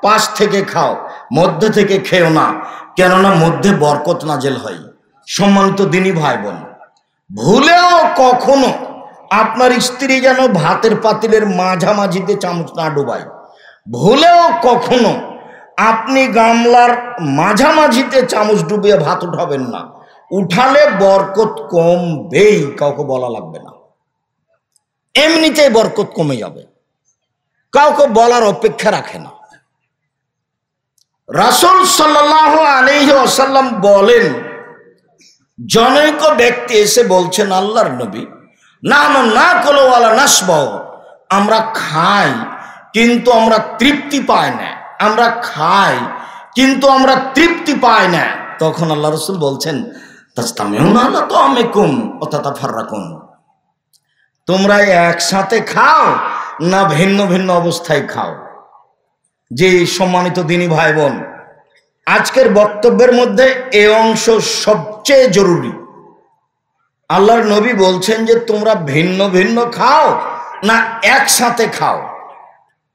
পাশ থেকে খাও, মধ্যে থেকে খেও না, কেননা মধ্যে বরকত নাজেল হয়। সম্মানিত দিনী ভাই বোন, ভুলেও কখনো আপনার স্ত্রী যেন ভাতের পাতিলের মাঝামাঝিতে চামচ না ডুবায়। ভুলেও কখনো আপনি গামলার মাঝামাঝিতে চামচ ডুবিয়ে ভাত উঠাবেন না। উঠালে বরকত কমবেই, কাউকে বলা লাগবে না, এমনিতেই বরকত কমে যাবে, কাউকে বলার অপেক্ষা রাখে না। রাসূল সাল্লাল্লাহু আলাইহি ওয়াসাল্লাম বলেন, জনৈক ব্যক্তি এসে বলছেন, আল্লাহর নবী, না নাকুলু ওয়ালা নাশবাউ, আমরা খাই কিন্তু আমরা তৃপ্তি পাই না, আমরা খাই কিন্তু আমরা তৃপ্তি পাই না। তখন আল্লাহ রাসূল বলছেন, তাসতামিউনা আলা তাআমিকুম ওয়া তাতাফাররাকুন, তোমরা একসাথে খাও না ভিন্ন ভিন্ন অবস্থায় খাও। যে সম্মানিত দিনী ভাই বোন, আজকের বক্তব্যের মধ্যে এই অংশ সবচেয়ে জরুরি। আল্লাহর নবী বলছেন যে তোমরা ভিন্ন ভিন্ন খাও না একসাথে খাও।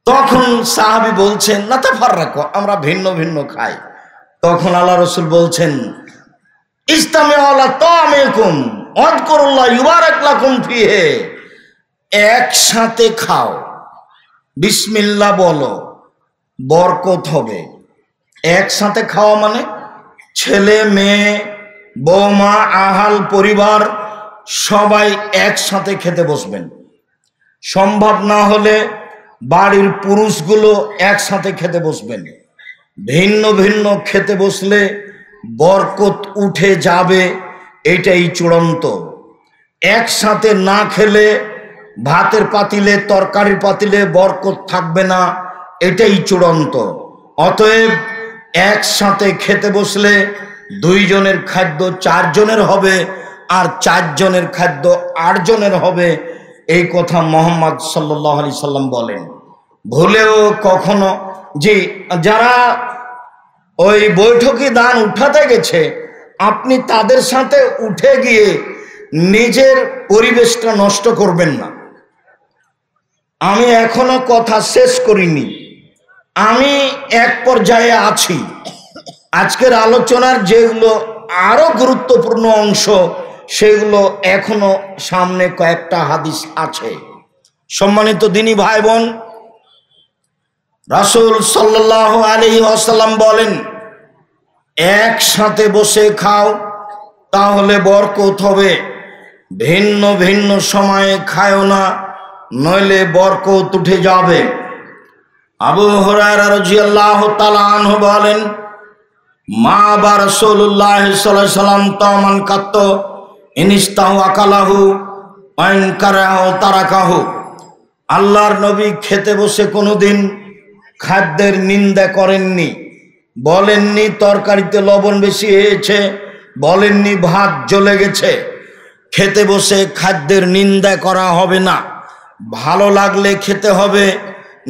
তখন সাহাবী বলছেন, না তাফাররাকু, আমরা ভিন্ন ভিন্ন খাই। তখন আল্লাহ রাসূল বলছেন, ইসতামিউ আলা তাআমিকুম ওয়াযকুরুল্লাহ ইউবারিক লাকুম ফিহি, একসাথে খাও, বিসমিল্লাহ বলো, বরকত হবে। একসাথে খাওয়া মানে ছেলে মেয়ে বৌমা আহাল পরিবার সবাই একসাথে খেতে বসবেন। সম্ভব না হলে বাড়ির পুরুষগুলো একসাথে খেতে বসবেন। ভিন্ন ভিন্ন খেতে বসলে বরকত উঠে যাবে, এটাই চূড়ান্ত। একসাথে না খেলে ভাতের পাতিলে তরকারির পাতিলে বরকত থাকবে না, এটাই চূড়ান্ত। অতএব একসাথে খেতে বসলে 2 জনের খাদ্য 4 জনের হবে, আর 4 জনের খাদ্য 8 জনের হবে, এই কথা মুহাম্মদ সাল্লাল্লাহু আলাইহি সাল্লাম বলেন। ভুলেও কখনো যে যারা ওই বৈঠকি দান উঠাতে গেছে, আপনি তাদের সাথে উঠে গিয়ে নিজের পরিবেশটা নষ্ট করবেন না। আমি এখনো কথা শেষ করিনি, আমি এক পর্যায়ে আছি। আজকের আলোচনার যেগুলো আরো গুরুত্বপূর্ণ অংশ, সেগুলো এখনো সামনে কয়েকটা হাদিস আছে। সম্মানিত দিনী ভাই বোন, রাসূল সাল্লাল্লাহু আলাইহি ওয়াসাল্লাম বলেন, একসাথে বসে খাও তাহলে বরকত হবে, ভিন্ন ভিন্ন সময়ে খায়ও না, নইলে বরকত উঠে যাবে। আবু হুরায়রা রাদিয়াল্লাহু তাআলা আনহু বলেন, মা বা রাসূলুল্লাহ সাল্লাল্লাহু আলাইহি সাল্লাম তামান কাত্ত ইনিস্তাহু আকালাহু ওয়াইন কারাহু তারাকাহু, আল্লাহর নবী খেতে বসে কোনোদিন খাদ্যের নিন্দা করেননি, বলেননি তরকারিতে লবণ বেশি হয়েছে, বলেননি ভাত জ্বলে গেছে। খেতে বসে খাদ্যের নিন্দা করা হবে না, ভালো লাগলে খেতে হবে,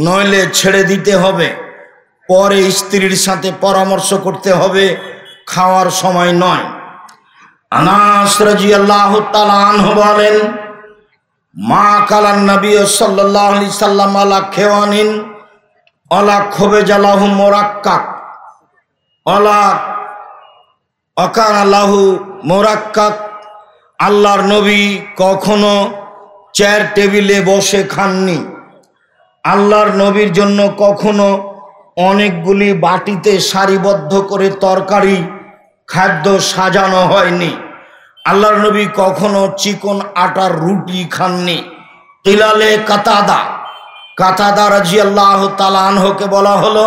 নইলে ছেড়ে দিতে হবে। পরে স্ত্রীর সাথে পরামর্শ করতে হবে, খাওয়ার সময় নয়। আনাস রাদিয়াল্লাহু তাআলা আনহু বলেন, মা কালান নবী সাল্লাল্লাহু আলাইহি সাল্লাম আলা খেওয়ানিন আলা খুবজালাহু মুরাক্কাক আলা আকানা লাহু মুরাক্কাক, আল্লাহর নবী কখনো চেয়ার টেবিলে বসে খাননি। আল্লাহর নবীর জন্য কখনো অনেকগুলি বাটিতে সারিবদ্ধ করে তরকারি খাদ্য সাজানো হয়নি। আল্লাহর নবী কখনো চিকন আটার রুটি খাননি। তিলালে কাতাদা রাদিয়াল্লাহু তাআলা আনহুকে বলা হলো,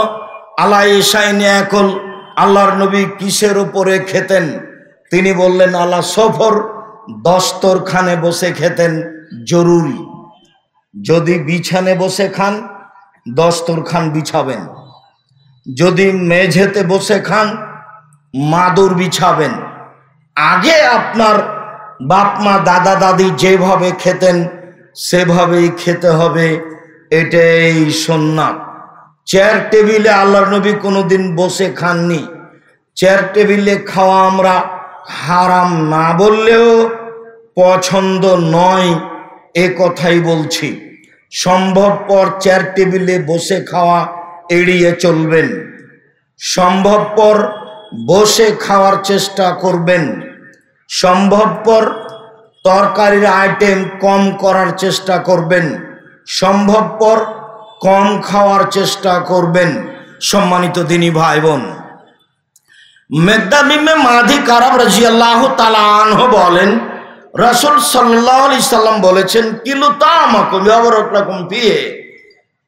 আলা ইশাইনি ইয়াকুল, আল্লাহর নবী কিসের উপরে খেতেন? তিনি বললেন, আলা সফর, দস্তরখানে বসে খেতেন, জরুরি। যদি বিছানে বসে খান, দস্তরখান বিছাবেন। যদি মেঝেতে বসে খান, মাদুর বিছাবেন। আগে আপনার বাপ মা দাদা দাদি যেভাবে খেতেন সেভাবেই খেতে হবে, এটাই সুন্নাত। চেয়ার টেবিলে আল্লাহর নবী কোনোদিন বসে খাননি। চেয়ার টেবিলে খাওয়া আমরা হারাম না বললেও পছন্দ নয়, এ কথাই বলছি। সম্ভবপর চেয়ার টেবিলে বসে খাওয়া এড়িয়ে চলবেন। সম্ভবপর বসে খাওয়ার চেষ্টা করবেন। সম্ভবপর তরকারির আইটেম কম করার চেষ্টা করবেন। সম্ভবপর কম খাওয়ার চেষ্টা করবেন। সম্মানিত দিনী ভাই বোন, মিকদাদ ইবনে মাদি কারাব রাদিয়াল্লাহু তাআলা আনহু বলেন, রাসূল সাল্লাল্লাহু আলাইহি সাল্লাম বলেছেন, কিলু তামাকুম ইয়াবরাকুম ফিহি,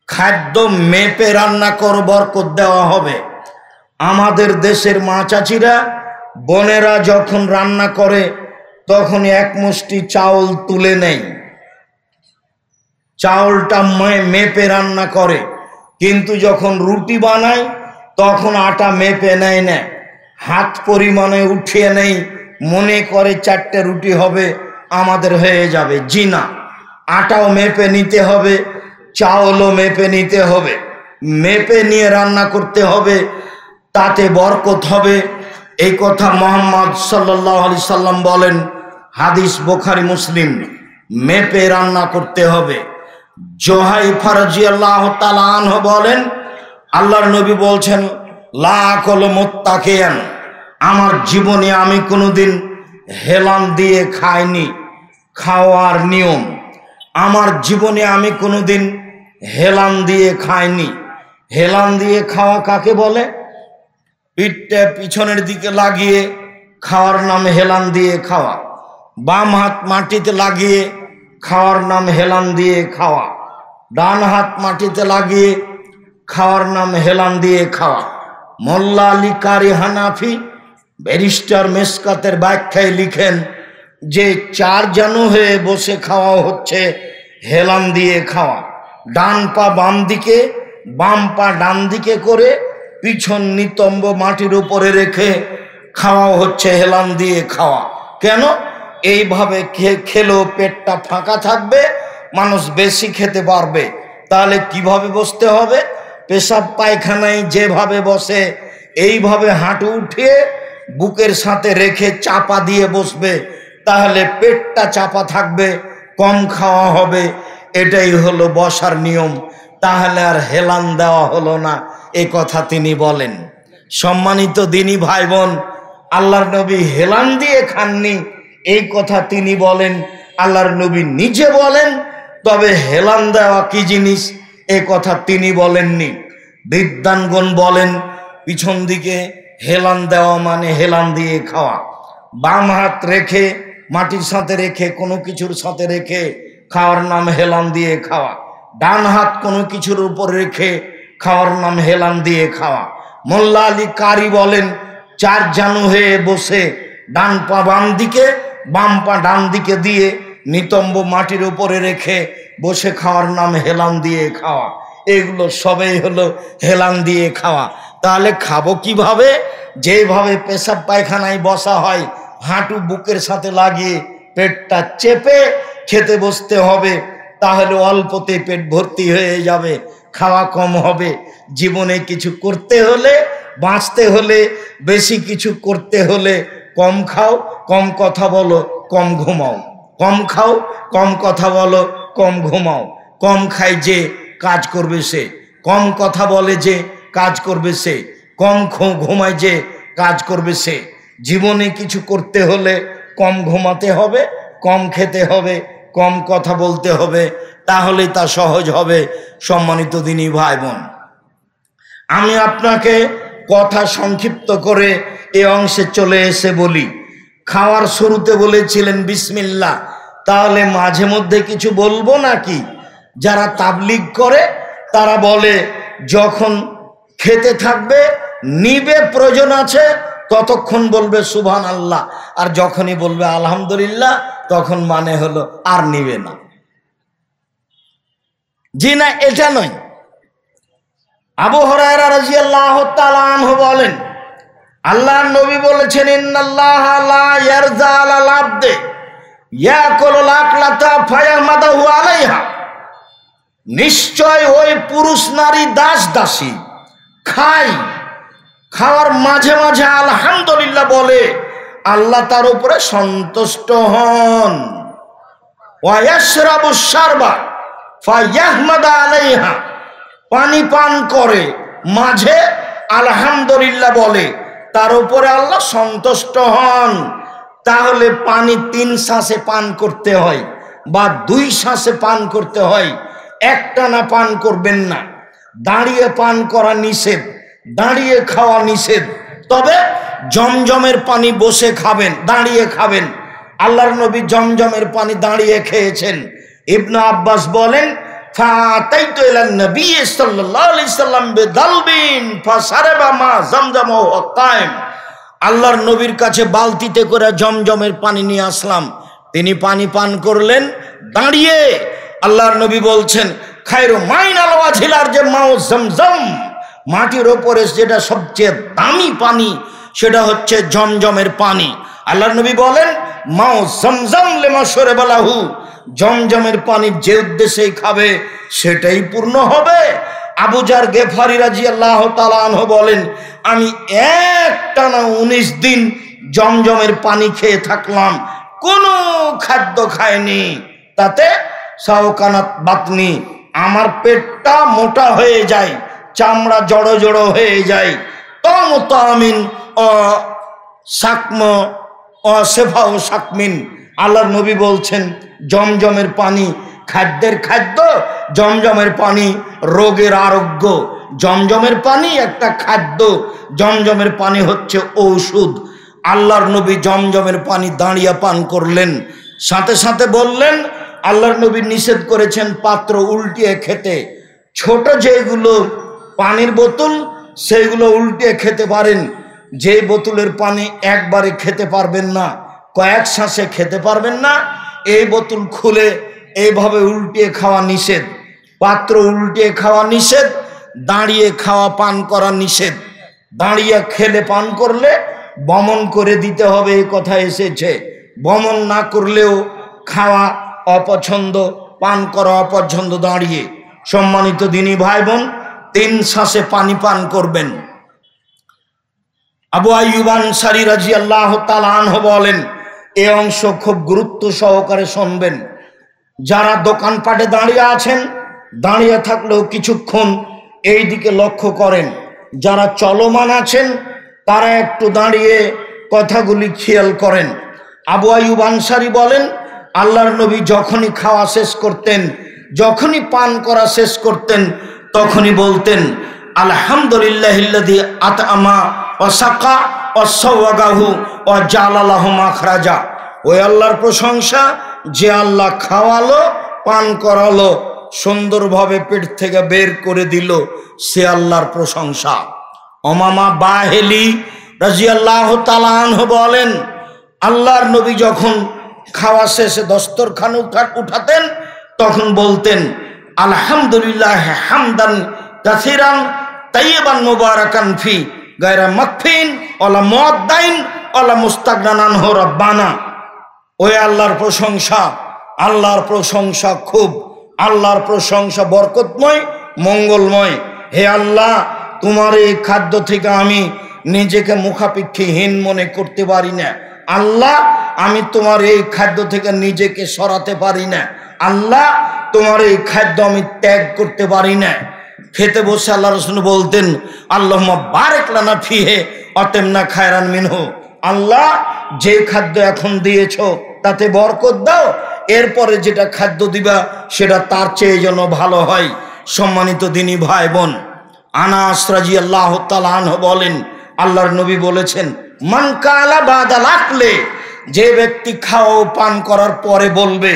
খাদ্য মেপে রান্না করে বরকত দেওয়া হবে। আমাদের দেশের মা চাচিরা বোনেরা যখন রান্না করে তখন এক মুষ্টি চাউল তুলে নেয়, চাউলটা মেপে রান্না করে, কিন্তু যখন রুটি বানায় তখন আটা মেপে নেয় না, হাত পরিমাণে উঠিয়ে নেই, মনে করে 4টে রুটি হবে আমাদের হয়ে যাবে। জি না, আটাও মেপে নিতে হবে, চাউলও মেপে নিতে হবে, মেপে নিয়ে রান্না করতে হবে, তাতে বরকত হবে। এই কথা মুহাম্মদ সাল্লাল্লাহু আলাইহি সাল্লাম বলেন, হাদিস বুখারী মুসলিম। মেপে রান্না করতে হবে। জুহাইফা রাদিয়াল্লাহু তাআলা আনহু বলেন, আল্লাহর নবী বলছেন, লা আকুলু মুত্তাকিয়ান, আমার জীবনে আমি কোনোদিন হেলান দিয়ে খাইনি। খাওয়ার নিয়ম, আমার জীবনে আমি কোনোদিন হেলান দিয়ে খাইনি। হেলান দিয়ে খাওয়া কাকে বলে? পিঠটা পিছনের দিকে লাগিয়ে খাওয়ার নাম হেলান দিয়ে খাওয়া। বাম হাত মাটিতে লাগিয়ে খাওয়ার নাম হেলান দিয়ে খাওয়া। ডান হাত মাটিতে লাগিয়ে খাওয়ার নাম হেলান দিয়ে খাওয়া। মোল্লা আলী কারি হানাফি ব্যারিস্টার মেশকাতের ব্যাখ্যায় লিখেন যে 4 জানু হয়ে বসে খাওয়া হচ্ছে হেলান দিয়ে খাওয়া। ডান পা বাম দিকে, বাম পা ডান দিকে করে পিছন নিতম্ব মাটির উপরে রেখে খাওয়া হচ্ছে হেলান দিয়ে খাওয়া। কেন? এইভাবে খেলেও পেটটা ফাঁকা থাকবে, মানুষ বেশি খেতে পারবে। তাহলে কিভাবে বসতে হবে? পেশাব পায়খানায় যেভাবে বসে এইভাবে হাঁটু উঠিয়ে বুকের সাথে রেখে চাপা দিয়ে বসবে, তাহলে পেটটা চাপা থাকবে, কম খাওয়া হবে। এটাই হলো বসার নিয়ম। তাহলে আর হেলান দেওয়া হলো না, এ কথা তিনি বলেন। সম্মানিত দিনী ভাই বোন, আল্লাহর নবী হেলান দিয়ে খাননি এই কথা তিনি বলেন, আল্লাহর নবী নিজে বলেন। তবে হেলান দেওয়া কি জিনিস এ কথা তিনি বলেননি। বিদ্বানগণ বলেন, পিছন দিকে হেলান দেওয়া মানে হেলান দিয়ে খাওয়া। বাম হাত রেখে মাটির সাথে রেখে কোনো কিছুর সাথে রেখে খাওয়ার নাম হেলান দিয়ে খাওয়া। ডান হাত কোনো কিছুর উপর রেখে খাওয়ার নাম হেলান দিয়ে খাওয়া। মোল্লা আলী কারি বলেন, 4 জানু হয়ে বসে ডান পা বাম দিকে, বাম পা ডান দিকে দিয়ে নিতম্ব মাটির উপরে রেখে বসে খাওয়ার নাম হেলান দিয়ে খাওয়া। এগুলো সবই হলো হেলান দিয়ে খাওয়া। তাহলে খাবো কিভাবে? যেভাবে পেশাব পায়খানায় বসা হয়, হাঁটু বুকের সাথে লাগিয়ে পেটটা চেপে খেতে বসতে হবে। তাহলে অল্পতে পেট ভর্তি হয়ে যাবে, খাওয়া কম হবে। জীবনে কিছু করতে হলে, বাঁচতে হলে, বেশি কিছু করতে হলে কম খাও, কম কথা বলো, কম ঘুমাও। কম খাও, কম কথা বলো, কম ঘুমাও। কম খায় যে কাজ করবে সে, কম কথা বলে যে কাজ করবে সে, কম ঘুমায় যে কাজ করবে সে। জীবনে কিছু করতে হলে কম ঘুমাতে হবে, কম খেতে হবে, কম কথা বলতে হবে, তাহলে তা সহজ হবে। সম্মানিত দিনী ভাই বোন, আমি আপনাকে কথা সংক্ষিপ্ত করে এ অংশে চলে এসে বলি। খাওয়ার শুরুতে বলেছিলেন বিসমিল্লাহ, তাহলে মাঝে মধ্যে কিছু বলবো নাকি? যারা তাবলীগ করে তারা বলে যখন খেতে থাকবে নিবে, প্রয়োজন আছে ততক্ষণ বলবে সুবহানাল্লাহ, আর যখনই বলবে আলহামদুলিল্লাহ তখন মানে হলো আর নিবে না। জি না, এটা নয়। আবু হুরায়রা রাদিয়াল্লাহু তাআলা আনহু বলেন, আল্লাহর নবী বলেছেন, ইন্নাল্লাহা লা ইয়ারজা আলাল আবদে ইয়াকুলুল আকলাতা ফায়াহমাদাহু আলাইহা, নিশ্চয় ওই পুরুষ নারী দাস দাসী খায়, খাওয়ার মাঝে মাঝে আলহামদুলিল্লাহ বলে, আল্লাহ তার উপরে সন্তুষ্ট হন। ওয়া ইয়াশরাবু শারবা ফায়াহমাদা আলাইহা, পানি পান করে, মাঝে আলহামদুলিল্লাহ বলে, তার উপরে আল্লাহ সন্তুষ্ট হন। তাহলে পানি 3 শ্বাসে পান করতে হয় বা 2 শ্বাসে পান করতে হয়, একটানা পান করবেন না। দাঁড়িয়ে পান করা নিষেধ, দাঁড়িয়ে খাওয়া নিষেধ। তবে জমজমের পানি বসে খাবেন, দাঁড়িয়ে খাবেন। আল্লাহর নবী জমজমের পানি দাঁড়িয়ে খেয়েছেন। ইবনে আব্বাস বলেন, ফাতাইতু ইলান নবী সাল্লাল্লাহু আলাইহি সাল্লাম বিদালবিন ফাশারাবা মা জমজম ওয়া কায়েম। আল্লাহর নবীর কাছে বালতিতে করে জমজমের পানি নিয়ে আসলাম, তিনি পানি পান করলেন দাঁড়িয়ে। আল্লাহর নবী বলছেন, খায়রু মাইনাল ওয়াজিলার যে মাও জমজম, মাটির ওপরে যেটা সবচেয়ে দামি পানি সেটা হচ্ছে জমজমের পানি। আল্লাহর নবী বলেন, মাও জমজম লিমা শরবালাহু, জমজমের পানি যে উদ্দেশ্যেই খাবে সেটাই পূর্ণ হবে। আবু জার গেফারি রাদিয়াল্লাহু তাআলা আনহু বলেন, আমি একটানা 19 দিন জমজমের পানি খেয়ে থাকলাম, কোনো খাদ্য খায়নি। তাতে সাওকানাত বাতনি, আমার পেটটা মোটা হয়ে যায়, চামড়া জড়ো জড়ো হয়ে যায়। তমতামিন ও সাকম ও সেফা ও সাকমিন। আল্লাহর নবী বলছেন, জমজমের পানি খাদ্যের খাদ্য, জমজমের পানি রোগের আরোগ্য। জমজমের পানি একটা খাদ্য, জমজমের পানি হচ্ছে ঔষধ। আল্লাহর নবী জমজমের পানি দাঁড়িয়ে পান করলেন। সাথে সাথে বললেন, আল্লাহর নবী নিষেধ করেছেন পাত্র উল্টিয়ে খেতে। ছোট যেগুলো পানির বোতল সেইগুলো উল্টিয়ে খেতে পারেন, যে বোতলের পানি একবারে খেতে পারবেন না, কয়েক শ্বাসে খেতে পারবেন না, এই বোতল খুলে এইভাবে উল্টিয়ে খাওয়া নিষেধ। পাত্র উল্টিয়ে খাওয়া নিষেধ, দাঁড়িয়ে খাওয়া পান করা নিষেধ। দাঁড়িয়ে খেলে পান করলে বমন করে দিতে হবে, এই কথা এসেছে। বমন না করলেও খাওয়া অপছন্দ, পান করা অপছন্দ দাঁড়িয়ে। সম্মানিত দিনী ভাই বোন, 3 শ্বাসে পানি পান করবেন। আবু আইয়ুব আনসারী রাদিয়াল্লাহু তাআলা আনহু বলেন, এই অংশ খুব গুরুত্ব সহকারে শুনবেন। যারা দোকানপাটে দাঁড়িয়ে আছেন, দাঁড়িয়ে থাকলেও কিছুক্ষণ এই দিকে লক্ষ্য করেন। যারা চলমান আছেন তারা একটু দাঁড়িয়ে কথাগুলি খেয়াল করেন। আবু আইয়ুব আনসারী বলেন, আল্লাহর নবী যখনই খাওয়া শেষ করতেন, যখনই পান করা শেষ করতেন, তখনই বলতেন, আলহামদুলিল্লাহিল্লাযী আতআমা ওয়া সাকা ওয়া সাওয়াগাহু ওয়া জাআলা লাহু মাখরাজা। ওই আল্লাহর প্রশংসা যে আল্লাহ খাওয়ালো, পান করালো, সুন্দরভাবে পেট থেকে বের করে দিল, সে আল্লাহর প্রশংসা। উমামা বাহিলি রাদিয়াল্লাহু তাআলা আনহু বলেন, আল্লাহর নবী যখন খাওয়া শেষে দস্তরখান উঠাতেন তখন বলতেন, আলহামদুলিল্লাহ হামদান কাসীরান তাইয়িবান মুবারাকান ফি গায়রা মাকফিন ওয়ালা মুআদ্দাইন ওয়ালা মুস্তাগনান আনহু রাব্বানা। ওই আল্লাহর প্রশংসা, আল্লাহর প্রশংসা খুব, আল্লাহর প্রশংসা বরকতময়, মঙ্গলময়। হে আল্লাহ, তোমার এই খাদ্য থেকে আমি নিজেকে মুখাপেক্ষীহীন মনে করতে পারি না। আল্লাহ, আমি তোমার এই খাদ্য থেকে নিজেকে সরাতে পারি না। আল্লাহ, তোমার এই খাদ্য আমি ত্যাগ করতে পারি না। খেতে বসে আল্লাহ রাসূল বলতেন, আল্লাহুম্মা বারিক লানা ফিহি আতিমনা খায়রান মিনহু। আল্লাহ, যে খাদ্য এখন দিয়েছো তাতে বরকত দাও, এরপরে যেটা খাদ্য দিবা সেটা তার চেয়ে যেন ভালো হয়। সম্মানিত দিনী ভাই বোন, আনাস রাদিয়াল্লাহু তাআলা আনহু বলেন, আল্লাহর নবী বলেছেন, মান কালা বাদাল আকলে, যে ব্যক্তি খাওয়া ও পান করার পরে বলবে,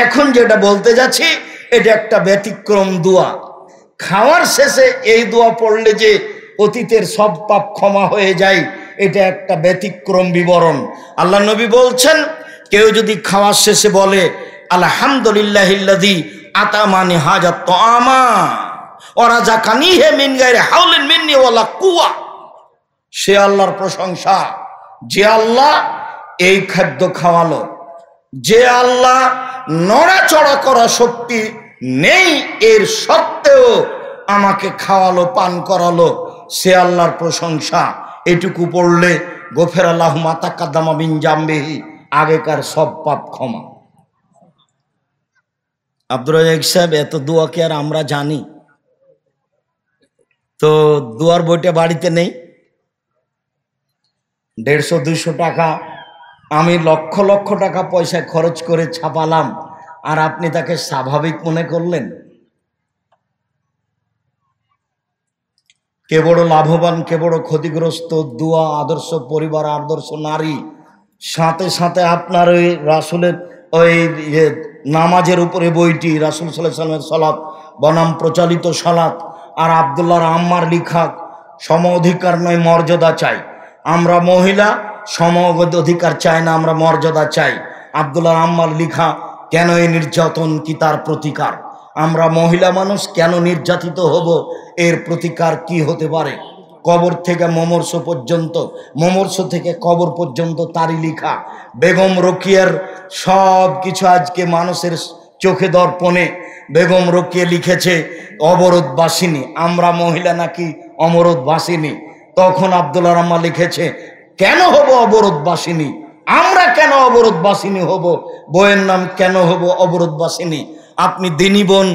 এখন যেটা বলতে যাচ্ছি এটা একটা ব্যতিক্রম দোয়া। খাওয়ার শেষে এই দোয়া পড়লে যে অতীতের সব পাপ ক্ষমা হয়ে যায়, এটা একটা ব্যতিক্রম বিবরণ। আল্লাহ নবী বলছেন, কেউ যদি খাওয়ার শেষে বলে, আলহামদুলিল্লাহিল্লাযী আতামানি হাজা তাআমা ওয়া রাযাকানিহি মিন গায়রি হাওলিন মিন্নি ওয়ালা কুওয়া, সে আল্লাহর প্রশংসা। যে আল্লাহ এই খাদ্য খাওয়ালো, যে আল্লাহ নড়াচড়া করা শক্তি নেই এর সত্ত্বেও আমাকে খাওয়ালো, পান করালো, সে আল্লাহর প্রশংসা। এটুকু পড়লে গোফেরা লাহু মা তাকাদ্দামা মিন জামবিহি, আগেকার সব পাপ ক্ষমা। আব্দুর রাজ্জাক সাহেব, এত দোয়া কি আর আমরা জানি? তো দুয়ার বইটা বাড়িতে নেই। 150-200 টাকা আমি লক্ষ লক্ষ টাকা পয়সা খরচ করে ছাপালাম, আর আপনি তাকে স্বাভাবিক মনে করলেন। কে বড় লাভবান, কে বড় ক্ষতিগ্রস্ত? দুয়া, আদর্শ পরিবার, আদর্শ নারী, সাথে সাথে আপনার ওই রাসূলের ওই নামাজের উপরে বইটি, রাসূল সাল্লাল্লাহু আলাইহি ওয়াসাল্লামের সালাত বনাম প্রচলিত সালাত, আর আব্দুল্লাহর আম্মার লিখা সম অধিকার নয় মর্যাদা চাই। আমরা মহিলা সম অধিকার চাই না, আমরা মর্যাদা চাই। আব্দুল্লাহর আম্মার লিখা কেন এই নির্যাতন, কি তার প্রতিকার? আমরা মহিলা মানুষ কেন নির্যাতিত হব, এর প্রতিকার কি হতে পারে? কবর থেকে মমর্ষ পর্যন্ত, মমর্ষ থেকে কবর পর্যন্ত তারই লিখা। বেগম রোকিয়ার সব কিছু আজকে মানুষের চোখে দর্পণে। বেগম রোকিয়া লিখেছে অবরোধবাসিনী, আমরা মহিলা নাকি অমরোধবাসিনী। তখন আব্দুল্লাহ আম্মা লিখেছে কেন হব অবরোধবাসিনী, আমরা কেন অবরোধবাসিনী হব, বইয়ের নাম কেন হব অবরোধবাসিনী? আপনি দিনী বোন,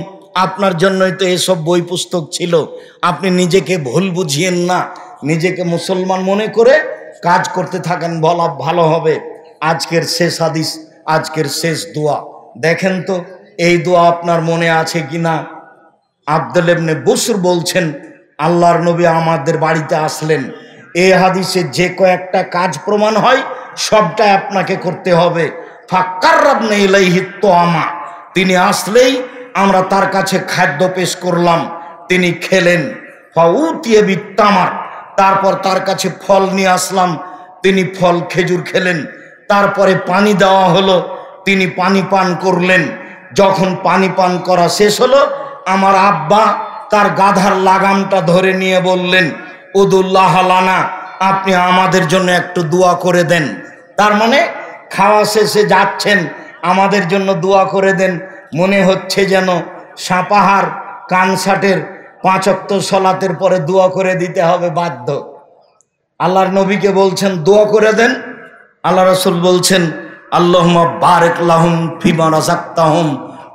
আপনার জন্যই তো এসব বই পুস্তক ছিল। আপনি নিজেকে ভুল বুঝিয়েন না, নিজেকে মুসলমান মনে করে কাজ করতে থাকেন, বলা ভালো হবে। আজকের শেষ হাদিস, আজকের শেষ দোয়া দেখেন তো, এই দোয়া আপনার মনে আছে কিনা? আব্দুল ইবনে বুসর বলছেন আল্লাহর নবী আমাদের বাড়িতে আসলেন। এই হাদিসে যে কয়েকটা কাজ প্রমাণ হয় সবটাই আপনাকে করতে হবে। ফাক্কাররাবনা ইলাইহি তোয়ামা, তিনি আসলেই আমরা তার কাছে খাদ্য পেশ করলাম, তিনি খেলেন। ফাউতিয়া বিত্তামার, তারপর তার কাছে ফল নিয়ে আসলাম, তিনি ফল খেজুর খেলেন। তারপরে পানি দেওয়া হলো, তিনি পানি পান করলেন। যখন পানি পান করা শেষ হলো, আমার আব্বা তার গাধার লাগামটা ধরে নিয়ে বললেন উদুল্লাহ লানা, আপনি আমাদের জন্য একটু দোয়া করে দেন। তার মানে খাওয়া শেষে যাচ্ছেন, আমাদের জন্য দোয়া করে দেন। মনে হচ্ছে যেন সাপাহার কানসাটের 5 ওয়াক্ত সালাতের পরে দোয়া করে দিতে হবে বাধ্য। আল্লাহর নবীকে বলছেন দোয়া করে দেন। আল্লাহ রাসূল বলছেন আল্লাহুম্মা বারিক লাহুম ফিমা রাযাকতাহুম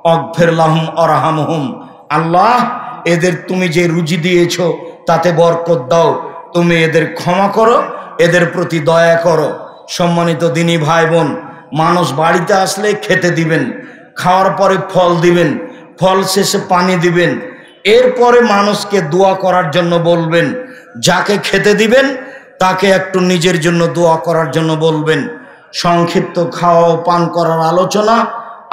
ওয়াগফির লাহুম ওয়ারহামহুম, আল্লাহ এদের তুমি যে রুজি দিয়েছো তাতে বরকত দাও, তুমি এদের ক্ষমা করো, এদের প্রতি দয়া করো। সম্মানিত দিনী ভাই বোন, মানুষ বাড়িতে আসলে খেতে দিবেন, খাওয়ার পরে ফল দিবেন, ফল শেষে পানি দিবেন, এরপরে মানুষকে দোয়া করার জন্য বলবেন। যাকে খেতে দিবেন তাকে একটু নিজের জন্য দোয়া করার জন্য বলবেন। সংক্ষিপ্ত খাওয়া ও পান করার আলোচনা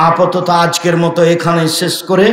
আপাতত আজকের মতো এখানে শেষ করে